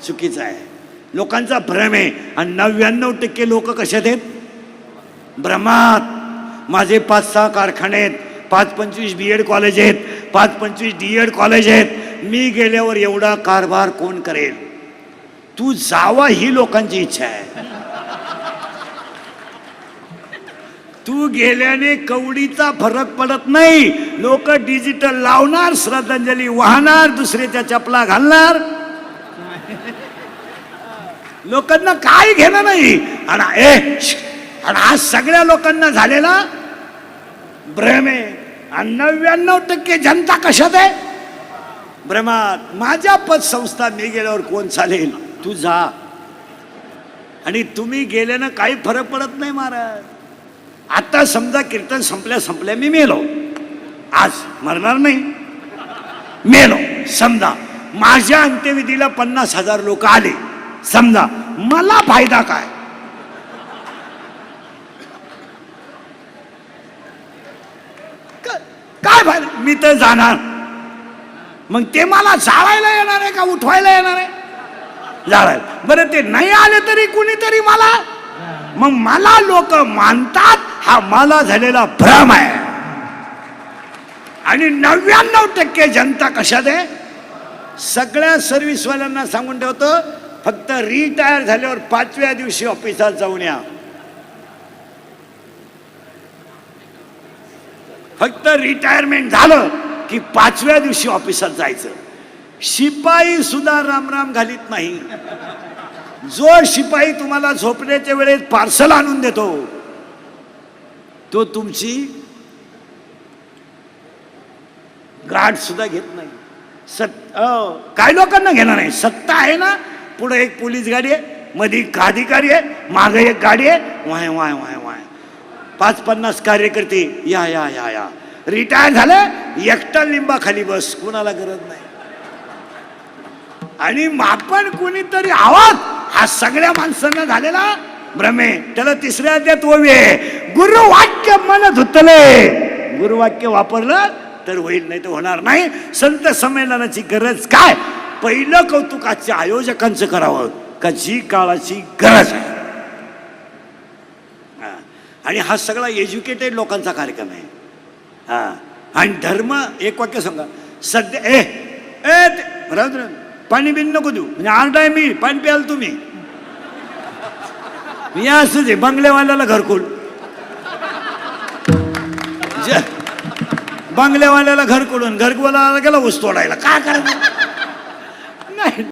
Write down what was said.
चुकीचं आहे. लोकांचा भ्रम आहे. आणि 99% लोक कशात आहेत? भ्रमात. माझे 5-6 कारखाने आहेत, 5-25 BEd कॉलेज आहेत, 5-25 DEd कॉलेज आहेत. मी गेल्यावर एवढा कारभार कोण करेल? तू जावा ही लोकांची इच्छा आहे. तू गेल्याने कवडीचा फरक पडत नाही. लोक डिजिटल लावणार, श्रद्धांजली वाहणार, दुसऱ्याच्या चपला घालणार. लोकांना काय घेणं नाही. आणि आज सगळ्या लोकांना झालेला भ्रम आहे. आणि 99% जनता कशात आहे? भ्रमात. माझ्या पतसंस्था मी गेल्यावर कोण चालेल? तू जा. आणि तुम्ही गेल्यानं काही फरक पडत नाही महाराज. आता समजा कीर्तन संपल्या मी मेलो, आज मरणार नाही, मेलो समजा. माझ्या अंत्यविधीला 50,000 लोक आले समजा, मला फायदा काय? काय फायदा? मी तर जाणार. मग ते मला जाळायला येणार आहे का उठवायला येणार आहे? जाळायला. बरं ते नाही आले तरी कुणीतरी मला, मग मला लोक मानतात. हा मला झालेला भ्रम आहे. आणि 99% जनता कशात आहे? सगळ्या सर्व्हिसवाल्यांना सांगून ठेवतो, फक्त रिटायर झाल्यावर 5व्या दिवशी ऑफिसात जाऊन या. फक्त रिटायरमेंट झालं की 5व्या दिवशी ऑफिसात जायचं. शिपाई सुद्धा रामराम घालीत नाही. जो शिपाई तुम्हाला झोपण्याच्या वेळेस पार्सल आणून देतो तो तुमची गाठ सुद्धा घेत नाही. काय लोकांना घेणार नाही. सत्ता आहे ना, पुढे एक पोलीस गाडी आहे, मध्ये एक अधिकारी आहे, मागे एक गाडी आहे, वाय वाय वाय वाय 50-50 कार्यकर्ते या या या या. रिटायर झालं, एकटा लिंबाखाली बस, कोणाला गरज नाही. आणि आपण कोणीतरी आवाज, हा सगळ्या माणसांना झालेला भ्रमे. त्याला 3ऱ्या अध्यायात ओवी आहे, गुरुवाक्य मन धुतले. गुरुवाक्य वापरलं तर होईल, नाही तर होणार नाही. संत संमेलनाची गरज काय? पहिलं कौतुकाच्या आयोजकांचं करावं का जी काळाची गरज आहे. आणि हा सगळा एज्युकेटेड लोकांचा कार्यक्रम आहे. आणि धर्म, एक वाक्य सांगा सध्या. राहू पाणी बिन नको देऊ, म्हणजे आरडाय मी पाणी प्याल तुम्ही. मी असू दे बंगल्यावाल्याला घरकुल, बंगल्यावाल्याला घरकुल, घरकुलाला गेला ऊस तोडायला. काय करायचं? नाही.